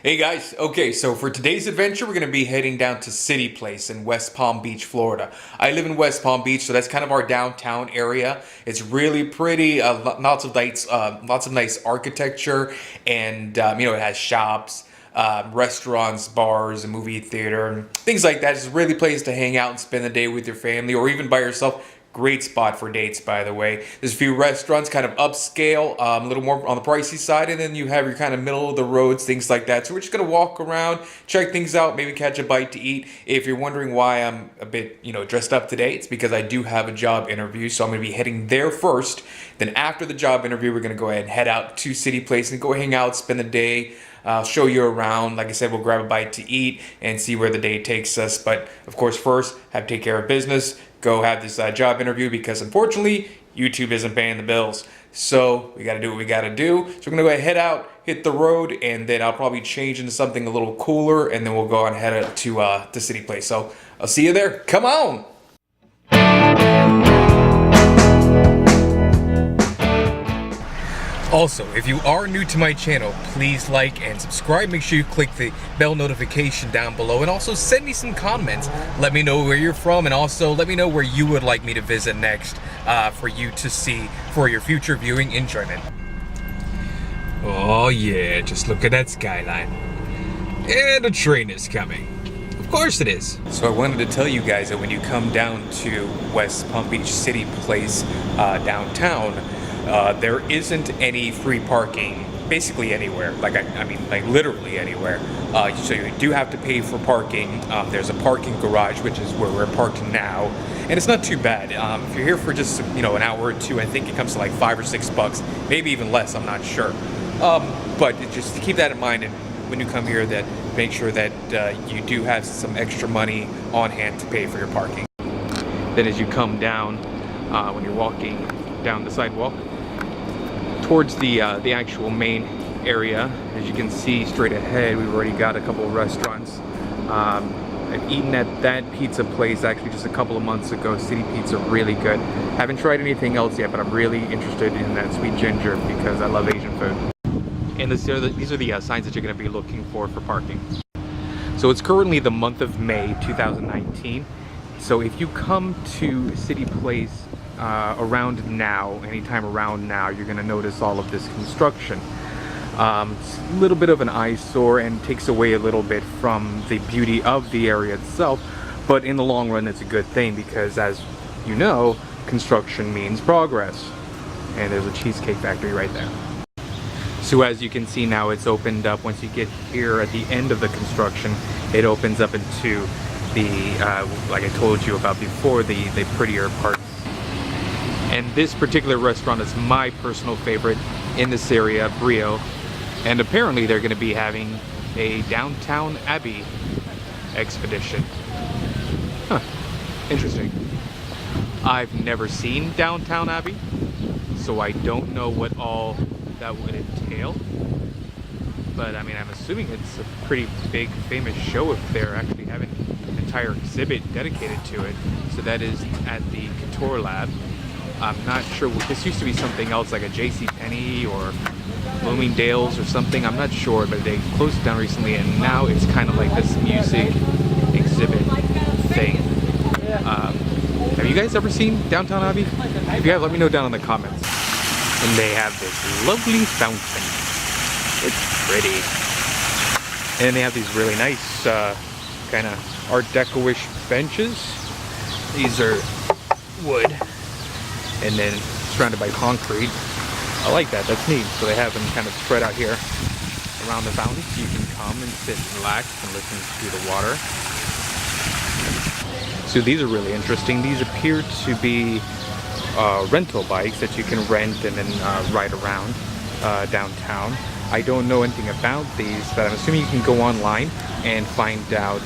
Hey guys, okay, so for today's adventure, we're going to be heading down to City Place in West Palm Beach, Florida. I live in West Palm Beach, so that's kind of our downtown area. It's really pretty, lots of nice architecture, and it has shops, restaurants, bars, a movie theater, and things like that. It's a really place to hang out and spend the day with your family, or even by yourself. Great spot for dates, by the way. There's a few restaurants, kind of upscale, a little more on the pricey side, and then you have your kind of middle of the roads, things like that. So we're just gonna walk around, check things out, maybe catch a bite to eat. If you're wondering why I'm a bit, dressed up today, it's because I do have a job interview, so I'm gonna be heading there first. Then after the job interview, we're gonna go ahead and head out to City Place and go hang out, spend the day. I'll show you around. Like I said, we'll grab a bite to eat and see where the day takes us. But of course, first, have to take care of business. Go have this job interview because unfortunately, YouTube isn't paying the bills. So we gotta do what we gotta do. So we're gonna go ahead, head out, hit the road, and then I'll probably change into something a little cooler, and then we'll go on and head out to the City Place. So I'll see you there. Come on! Also, if you are new to my channel, please like and subscribe. Make sure you click the bell notification down below, and also send me some comments. Let me know where you're from, and also let me know where you would like me to visit next for you to see for your future viewing enjoyment. Oh yeah, just look at that skyline. And a train is coming. Of course it is. So I wanted to tell you guys that when you come down to West Palm Beach City Place downtown, there isn't any free parking basically anywhere, like literally anywhere. So you do have to pay for parking. There's a parking garage, which is where we're parked now, and it's not too bad. If you're here for just an hour or two, I think it comes to like $5 or $6, maybe even less, I'm not sure. But just keep that in mind, and when you come here, that make sure that you do have some extra money on hand to pay for your parking. Then as you come down, when you're walking down the sidewalk towards the actual main area, as you can see straight ahead, we've already got a couple of restaurants. I've eaten at that pizza place actually just a couple of months ago. City Pizza, really good. Haven't tried anything else yet, but I'm really interested in that sweet ginger because I love Asian food. And these are the signs that you're going to be looking for parking. So it's currently the month of May 2019. So if you come to City Place around now, anytime around now, you're going to notice all of this construction. It's a little bit of an eyesore and takes away a little bit from the beauty of the area itself, but in the long run it's a good thing because, as you know, construction means progress. And there's a cheesecake factory right there. So as you can see now, it's opened up. Once you get here at the end of the construction, it opens up into the like I told you about before, the prettier part. And this particular restaurant is my personal favorite in this area, Brio. And apparently they're going to be having a Downtown Abbey expedition. Huh, interesting. I've never seen Downtown Abbey, so I don't know what all that would entail. But I mean, I'm assuming it's a pretty big, famous show if they're actually having an entire exhibit dedicated to it. So that is at the Couture Lab. I'm not sure, this used to be something else like a JCPenney or Bloomingdale's or something, I'm not sure, but they closed it down recently and now it's kind of like this music exhibit thing. Have you guys ever seen Downtown Abbey? If you have, let me know down in the comments. And they have this lovely fountain. It's pretty. And then they have these really nice kind of Art Deco-ish benches. These are wood. And then surrounded by concrete. I like that, that's neat. So they have them kind of spread out here around the fountain, so you can come and sit and relax and listen to the water. So these are really interesting. These appear to be rental bikes that you can rent and then ride around downtown. I don't know anything about these, but I'm assuming you can go online and find out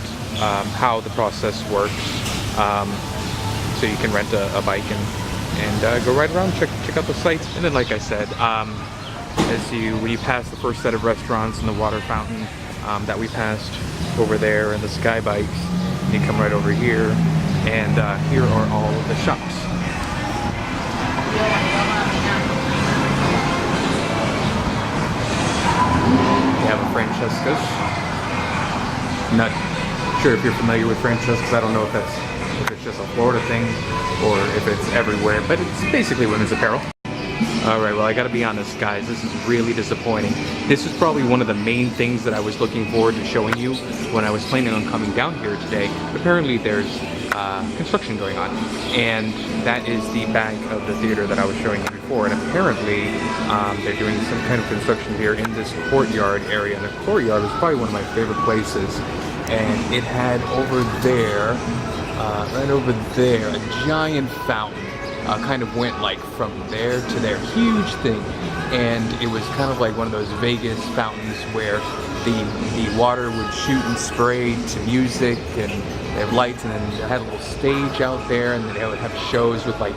how the process works. So you can rent a bike and go right around, check out the sights. And then, like I said, when you pass the first set of restaurants and the water fountain that we passed over there and the sky bikes, you come right over here, and here are all of the shops. have a Francesca's. Not sure if you're familiar with Francesca's. I don't know if it's just a Florida thing or if it's everywhere, but it's basically women's apparel. Alright, well I gotta be honest guys, this is really disappointing. This is probably one of the main things that I was looking forward to showing you when I was planning on coming down here today. Apparently there's construction going on, and that is the back of the theater that I was showing you before, and apparently they're doing some kind of construction here in this courtyard area, and the courtyard was probably one of my favorite places, and it had over there, right over there, a giant fountain. Kind of went like from there to there, huge thing, and it was kind of like one of those Vegas fountains where the water would shoot and spray to music, and they have lights, and then they had a little stage out there, and then they would have shows with like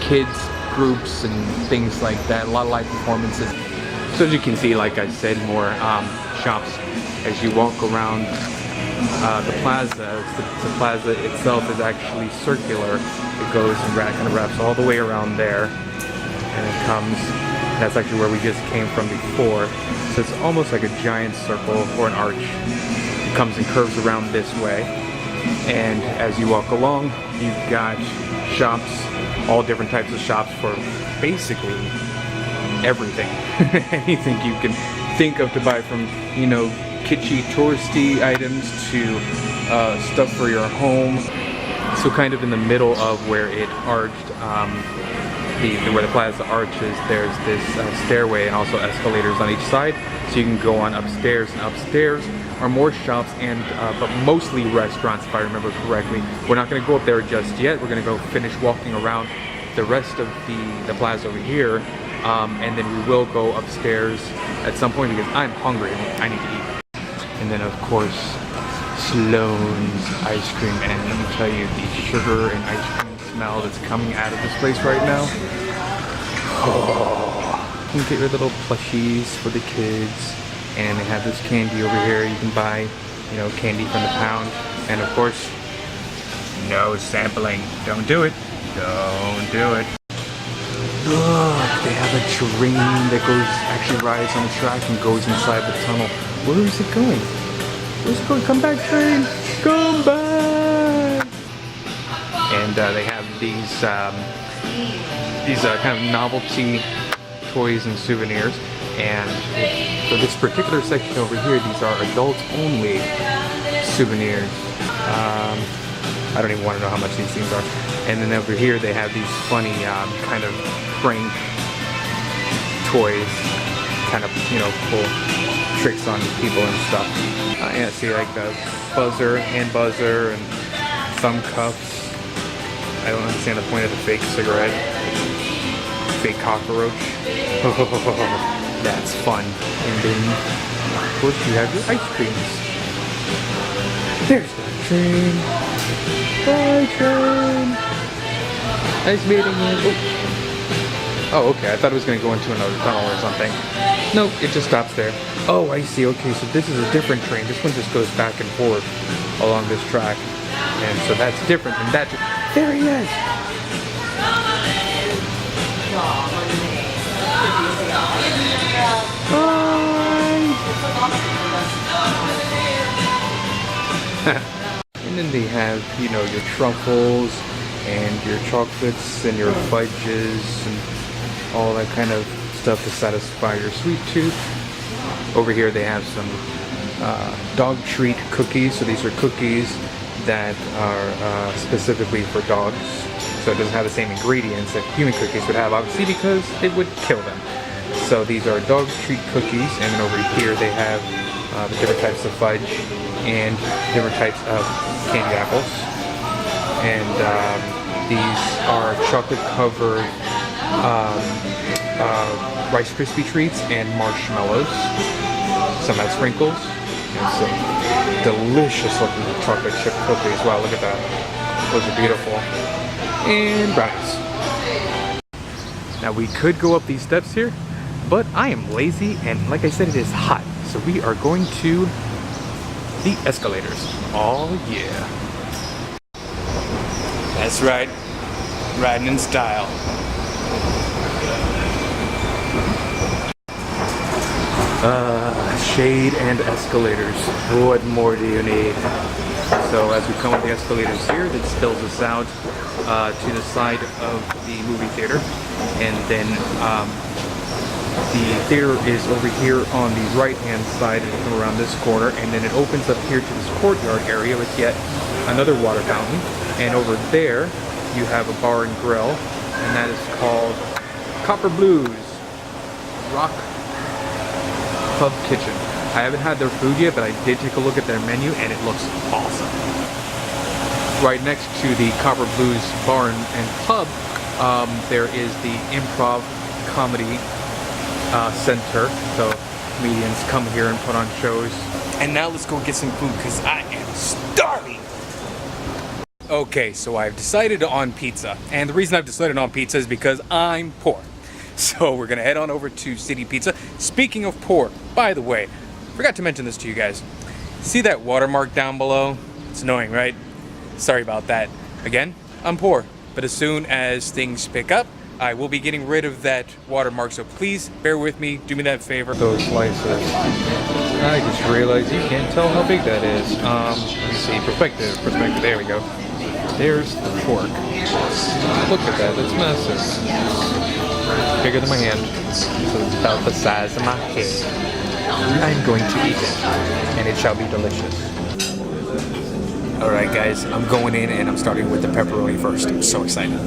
kids groups and things like that, a lot of live performances. So as you can see, like I said, more shops as you walk around the plaza. The plaza itself is actually circular. It goes and kind of wraps all the way around there, and it comes. That's actually where we just came from before. So it's almost like a giant circle or an arch. It comes and curves around this way, and as you walk along, you've got shops, all different types of shops for basically everything. Anything you can think of to buy, from, you know, kitschy touristy items to stuff for your home. So kind of in the middle of where it arched, where the plaza arches, there's this stairway and also escalators on each side, so you can go on upstairs, and upstairs are more shops and but mostly restaurants, if I remember correctly. We're not going to go up there just yet. We're going to go finish walking around the rest of the plaza over here, and then we will go upstairs at some point because I'm hungry and I need to eat. And then of course Sloan's ice cream, and let me tell you, the sugar and ice cream smell that's coming out of this place right now. Oh. You can get your little plushies for the kids, and they have this candy over here. You can buy, you know, candy from the pound, and of course, no sampling. Don't do it. Don't do it. Look, they have a train that actually rides on the track and goes inside the tunnel. Where is it going? Where's it going? Come back, train! Come back! And they have these kind of novelty toys and souvenirs. And for this particular section over here, these are adults-only souvenirs. I don't even want to know how much these things are. And then over here, they have these funny kind of prank toys, kind of, you know, cool tricks on people and stuff. Yeah, see, like the buzzer, hand buzzer, and thumb cuffs. I don't understand the point of the fake cigarette. Fake cockroach. That's fun. And then, of course, you have your ice creams. There's the train. Bye, train. Nice meeting you. Oh, okay. I thought it was going to go into another tunnel or something. Nope, it just stops there. Oh, I see. Okay, so this is a different train. This one just goes back and forth along this track. And so that's different than that. There he is! And then they have, you know, your truffles and your chocolates and your fudges and all that kind of stuff to satisfy your sweet tooth. Over here they have some dog treat cookies. So these are cookies that are specifically for dogs. So it doesn't have the same ingredients that human cookies would have, obviously, because it would kill them. So these are dog treat cookies, and then over here they have the different types of fudge and different types of candy apples. And these are chocolate covered Rice Krispie treats and marshmallows. Some have sprinkles and some delicious looking chocolate chip cookies. Wow, look at that. Those are beautiful. And brownies. Now we could go up these steps here, but I am lazy, and like I said, it is hot. So we are going to the escalators. Oh yeah. That's right. Riding in style. Shade and escalators. What more do you need? So as we come with the escalators here, that spills us out to the side of the movie theater, and then the theater is over here on the right-hand side, and we come around this corner, and then it opens up here to this courtyard area with yet another water fountain, and over there you have a bar and grill, and that is called Copper Blues Rock Pub Kitchen. I haven't had their food yet, but I did take a look at their menu and it looks awesome. Right next to the Copper Blues Bar and Pub, there is the Improv Comedy Center. So comedians come here and put on shows. And now let's go get some food because I am starving. Okay, so I've decided on pizza. And the reason I've decided on pizza is because I'm poor. So we're gonna head on over to City Pizza. Speaking of poor, by the way, forgot to mention this to you guys. See that watermark down below? It's annoying, right? Sorry about that. Again, I'm poor, but as soon as things pick up, I will be getting rid of that watermark, so please bear with me, do me that favor. Those slices. I just realized you can't tell how big that is. Let me see, perspective, there we go. There's the pork. Look at that, that's massive. Bigger than my hand, so it's about the size of my head. I'm going to eat it, and it shall be delicious. Alright guys, I'm going in and I'm starting with the pepperoni first. I'm so excited.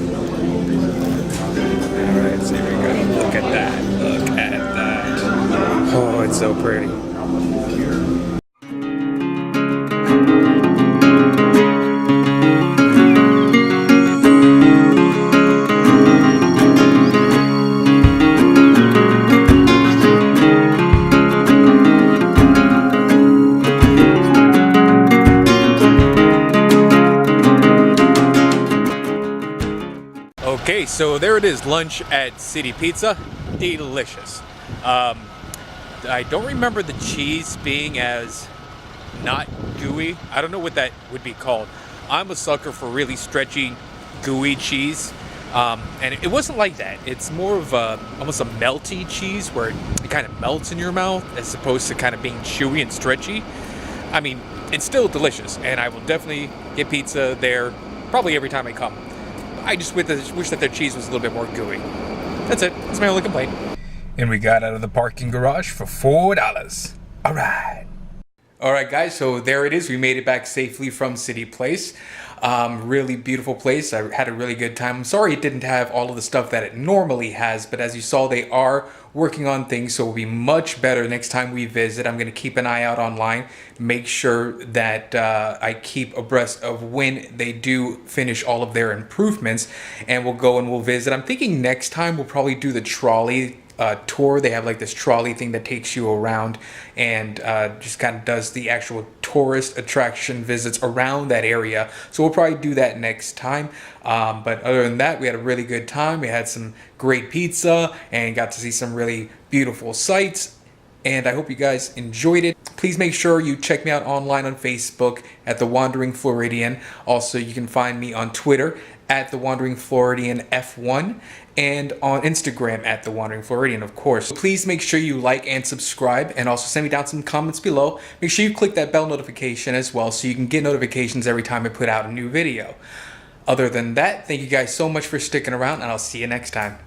Alright, so here we go. Look at that. Look at that. Oh, it's so pretty. Okay, so there it is, lunch at City Pizza. Delicious. I don't remember the cheese being as not gooey. I don't know what that would be called. I'm a sucker for really stretchy, gooey cheese. And it wasn't like that. It's more of almost a melty cheese where it kind of melts in your mouth as opposed to kind of being chewy and stretchy. I mean, it's still delicious, and I will definitely get pizza there probably every time I come. I just wish that their cheese was a little bit more gooey. That's it. That's my only complaint. And we got out of the parking garage for $4. All right. All right, guys. So there it is. We made it back safely from City Place. Really beautiful place. I had a really good time. I'm sorry it didn't have all of the stuff that it normally has, but as you saw, they are working on things, so it'll be much better next time we visit. I'm going to keep an eye out online, make sure that I keep abreast of when they do finish all of their improvements, and we'll go and we'll visit. I'm thinking next time we'll probably do the trolley tour. They have like this trolley thing that takes you around and just kind of does the actual tourist attraction visits around that area. So we'll probably do that next time. But other than that, we had a really good time. We had some great pizza and got to see some really beautiful sights. And I hope you guys enjoyed it. Please make sure you check me out online on Facebook at The Wandering Floridian. Also, you can find me on Twitter at The Wandering Floridian F1 and on Instagram at The Wandering Floridian, of course. Please make sure you like and subscribe, and also send me down some comments below. Make sure you click that bell notification as well so you can get notifications every time I put out a new video. Other than that, thank you guys so much for sticking around, and I'll see you next time.